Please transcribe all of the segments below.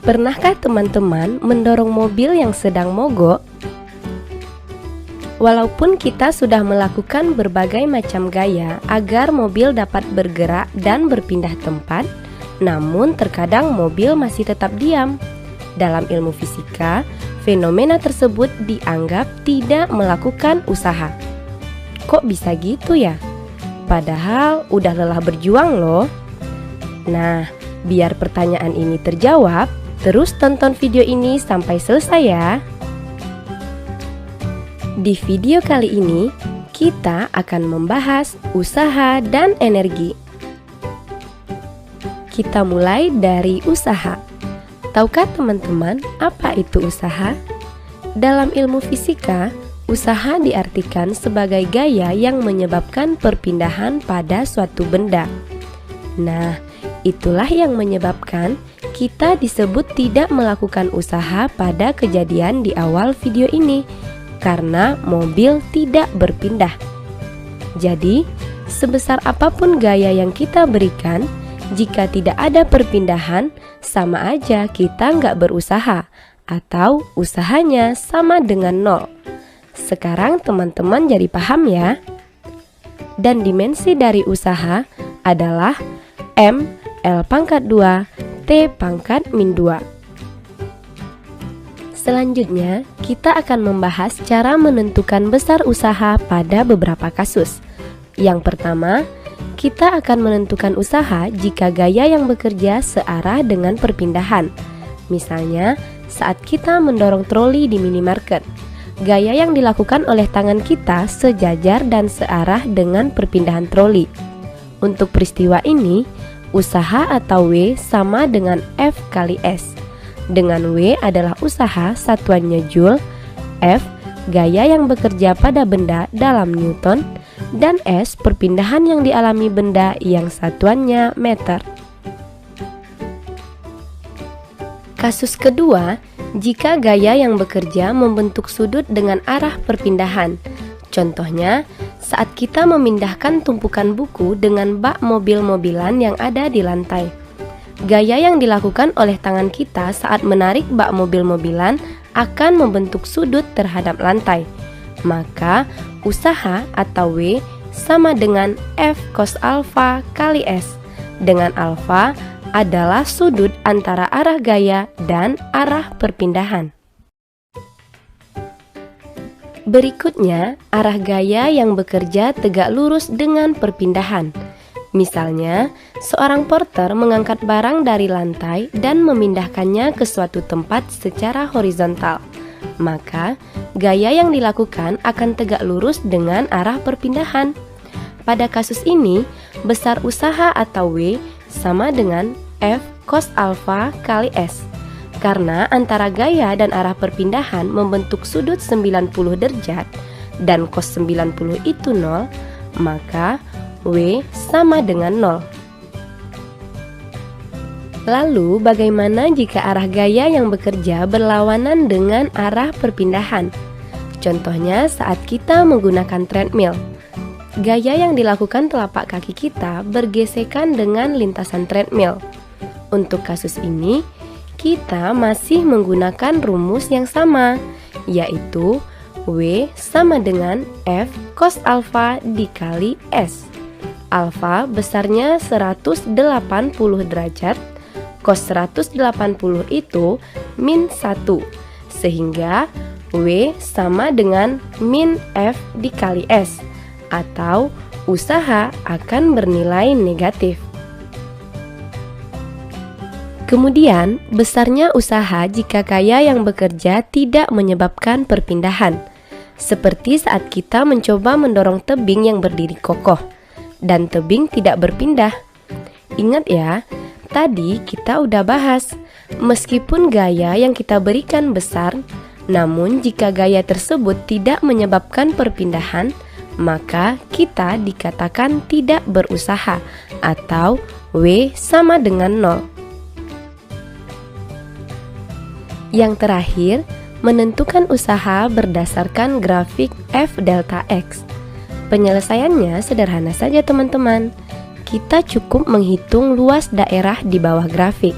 Pernahkah teman-teman mendorong mobil yang sedang mogok? Walaupun kita sudah melakukan berbagai macam gaya agar mobil dapat bergerak dan berpindah tempat, namun terkadang mobil masih tetap diam. Dalam ilmu fisika, fenomena tersebut dianggap tidak melakukan usaha. Kok bisa gitu ya? Padahal udah lelah berjuang loh. Nah, biar pertanyaan ini terjawab, terus tonton video ini sampai selesai ya. Di video kali ini, kita akan membahas usaha dan energi. Kita mulai dari usaha. Tahukah teman-teman apa itu usaha? Dalam ilmu fisika, usaha diartikan sebagai gaya yang menyebabkan perpindahan pada suatu benda. Nah, itulah yang menyebabkan kita disebut tidak melakukan usaha pada kejadian di awal video ini, karena mobil tidak berpindah. Jadi, sebesar apapun gaya yang kita berikan, jika tidak ada perpindahan, sama aja kita nggak berusaha, atau usahanya sama dengan nol. Sekarang teman-teman jadi paham ya? Dan dimensi dari usaha adalah M, L pangkat 2, T pangkat min 2. Selanjutnya, kita akan membahas cara menentukan besar usaha pada beberapa kasus. Yang pertama, kita akan menentukan usaha jika gaya yang bekerja searah dengan perpindahan. Misalnya, saat kita mendorong troli di minimarket, gaya yang dilakukan oleh tangan kita sejajar dan searah dengan perpindahan troli. Untuk peristiwa ini, usaha atau W sama dengan F kali S. Dengan W adalah usaha satuannya Joule, F gaya yang bekerja pada benda dalam Newton, dan S perpindahan yang dialami benda yang satuannya meter. Kasus kedua, jika gaya yang bekerja membentuk sudut dengan arah perpindahan. Contohnya, saat kita memindahkan tumpukan buku dengan bak mobil-mobilan yang ada di lantai. Gaya yang dilakukan oleh tangan kita saat menarik bak mobil-mobilan akan membentuk sudut terhadap lantai. Maka, usaha atau W sama dengan F cos alfa kali S, dengan alfa adalah sudut antara arah gaya dan arah perpindahan. Berikutnya, arah gaya yang bekerja tegak lurus dengan perpindahan. Misalnya, seorang porter mengangkat barang dari lantai dan memindahkannya ke suatu tempat secara horizontal. Maka, gaya yang dilakukan akan tegak lurus dengan arah perpindahan. Pada kasus ini, besar usaha atau W sama dengan F cos alfa kali S. Karena antara gaya dan arah perpindahan membentuk sudut 90 derajat dan cos 90 itu 0, maka W sama dengan 0. Lalu bagaimana jika arah gaya yang bekerja berlawanan dengan arah perpindahan? Contohnya saat kita menggunakan treadmill. Gaya yang dilakukan telapak kaki kita bergesekan dengan lintasan treadmill. Untuk kasus ini, kita masih menggunakan rumus yang sama, yaitu W sama dengan F cos alfa dikali S. Alfa besarnya 180 derajat, cos 180 itu min 1, sehingga W sama dengan min F dikali S, atau usaha akan bernilai negatif. Kemudian, besarnya usaha jika gaya yang bekerja tidak menyebabkan perpindahan. Seperti saat kita mencoba mendorong tebing yang berdiri kokoh, dan tebing tidak berpindah. Ingat ya, tadi kita udah bahas, meskipun gaya yang kita berikan besar, namun jika gaya tersebut tidak menyebabkan perpindahan, maka kita dikatakan tidak berusaha, atau W sama dengan 0. Yang terakhir, menentukan usaha berdasarkan grafik F delta X. Penyelesaiannya sederhana saja teman-teman. Kita cukup menghitung luas daerah di bawah grafik.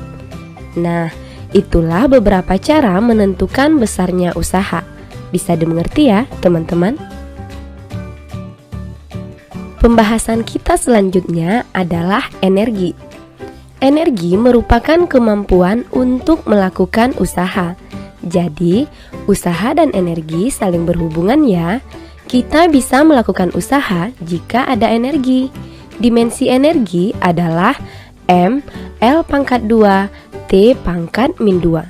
Nah, Itulah beberapa cara menentukan besarnya usaha. Bisa dimengerti ya, teman-teman? Pembahasan kita selanjutnya adalah energi. Energi merupakan kemampuan untuk melakukan usaha. Jadi, usaha dan energi saling berhubungan ya. Kita bisa melakukan usaha jika ada energi. Dimensi energi adalah M, L pangkat 2, T pangkat min 2.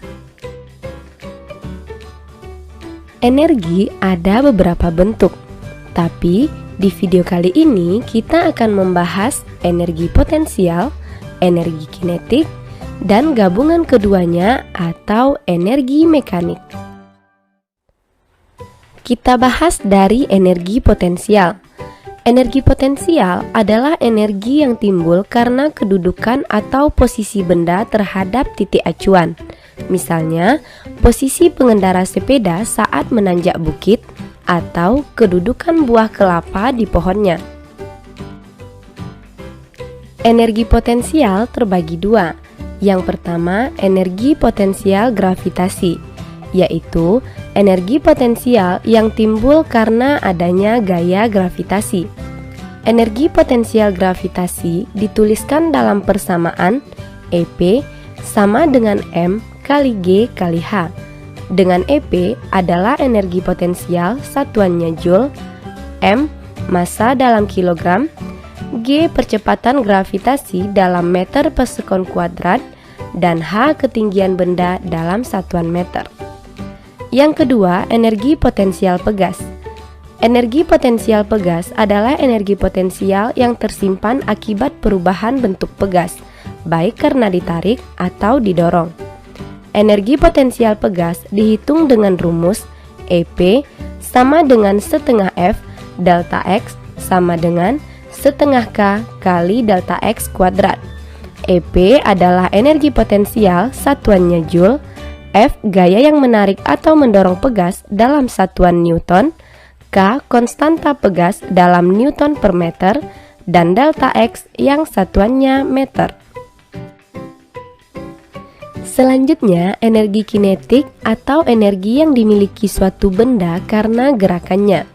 Energi ada beberapa bentuk, tapi di video kali ini kita akan membahas energi potensial, energi kinetik, dan gabungan keduanya atau energi mekanik. Kita bahas dari energi potensial. Energi potensial adalah energi yang timbul karena kedudukan atau posisi benda terhadap titik acuan. Misalnya, posisi pengendara sepeda saat menanjak bukit atau kedudukan buah kelapa di pohonnya. Energi potensial terbagi dua. Yang pertama, energi potensial gravitasi, yaitu energi potensial yang timbul karena adanya gaya gravitasi. Energi potensial gravitasi dituliskan dalam persamaan EP sama dengan M kali G kali H. Dengan EP adalah energi potensial satuannya Joule, M massa dalam kilogram, G percepatan gravitasi dalam meter per sekon kuadrat, dan H ketinggian benda dalam satuan meter. Yang kedua, energi potensial pegas. Energi potensial pegas adalah energi potensial yang tersimpan akibat perubahan bentuk pegas, baik karena ditarik atau didorong. Energi potensial pegas dihitung dengan rumus EP sama dengan setengah F delta X sama dengan setengah K kali delta X kuadrat. EP adalah energi potensial satuannya Joule, F gaya yang menarik atau mendorong pegas dalam satuan Newton, K konstanta pegas dalam Newton per meter, dan delta X yang satuannya meter. Selanjutnya, energi kinetik atau energi yang dimiliki suatu benda karena gerakannya.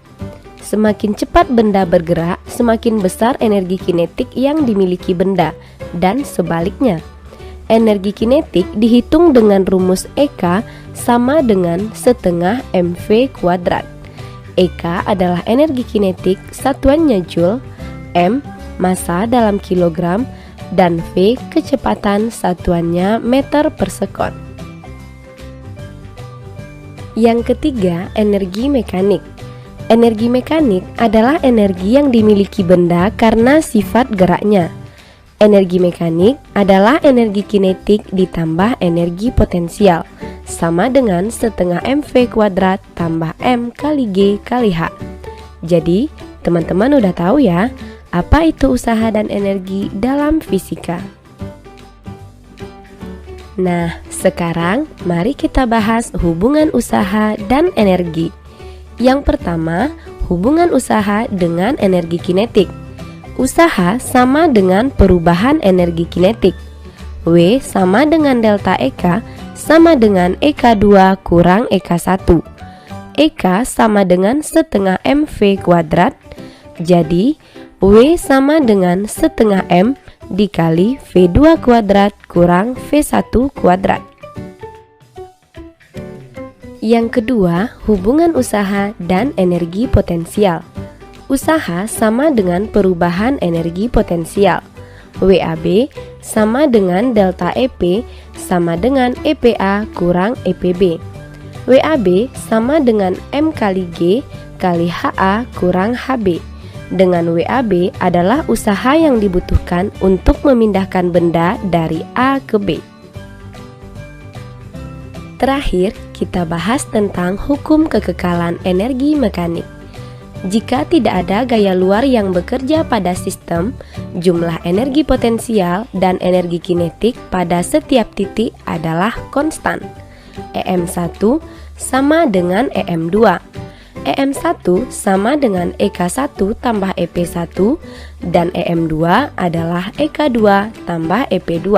Semakin cepat benda bergerak, semakin besar energi kinetik yang dimiliki benda, dan sebaliknya. Energi kinetik dihitung dengan rumus EK sama dengan setengah mv kuadrat. EK adalah energi kinetik satuannya Joule, M massa dalam kilogram, dan V kecepatan satuannya meter per sekon. Yang ketiga, energi mekanik. Energi mekanik adalah energi yang dimiliki benda karena sifat geraknya. Energi mekanik adalah energi kinetik ditambah energi potensial, sama dengan setengah mv kuadrat tambah m kali g kali h. Jadi, teman-teman udah tahu ya, apa itu usaha dan energi dalam fisika. Nah, sekarang mari kita bahas hubungan usaha dan energi. Yang pertama, hubungan usaha dengan energi kinetik. Usaha sama dengan perubahan energi kinetik. W sama dengan delta EK sama dengan EK2 kurang EK1. EK sama dengan setengah mv kuadrat. Jadi, W sama dengan setengah M dikali V2 kuadrat kurang V1 kuadrat. Yang kedua, hubungan usaha dan energi potensial. Usaha sama dengan perubahan energi potensial. WAB sama dengan delta EP sama dengan EPA kurang EPB. WAB sama dengan M kali G kali HA kurang HB. Dengan WAB adalah usaha yang dibutuhkan untuk memindahkan benda dari A ke B. Terakhir, kita bahas tentang hukum kekekalan energi mekanik. Jika tidak ada gaya luar yang bekerja pada sistem, jumlah energi potensial dan energi kinetik pada setiap titik adalah konstan. EM1 sama dengan EM2. EM1 sama dengan EK1 tambah EP1 dan EM2 adalah EK2 tambah EP2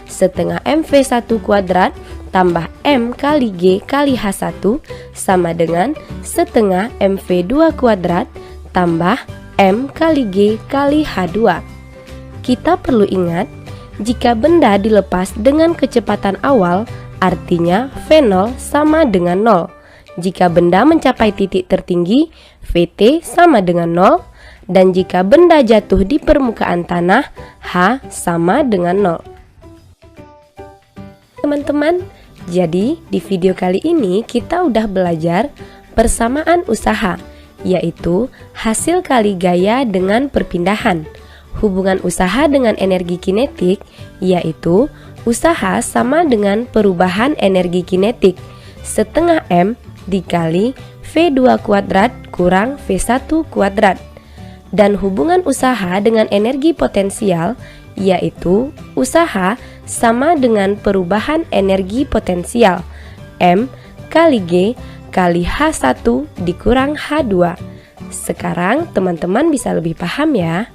setengah MV1 kuadrat tambah M kali G kali H1 sama dengan setengah MV2 kuadrat tambah M kali G kali H2. Kita perlu ingat, jika benda dilepas dengan kecepatan awal, artinya V0 sama dengan 0. Jika benda mencapai titik tertinggi, Vt sama dengan 0. Dan jika benda jatuh di permukaan tanah, H sama dengan 0. Teman-teman, jadi di video kali ini kita udah belajar persamaan usaha, yaitu hasil kali gaya dengan perpindahan. Hubungan usaha dengan energi kinetik, yaitu usaha sama dengan perubahan energi kinetik setengah M dikali V2 kuadrat kurang V1 kuadrat. Dan hubungan usaha dengan energi potensial, yaitu usaha sama dengan perubahan energi potensial M kali G kali H1 dikurang H2. Sekarang teman-teman bisa lebih paham ya.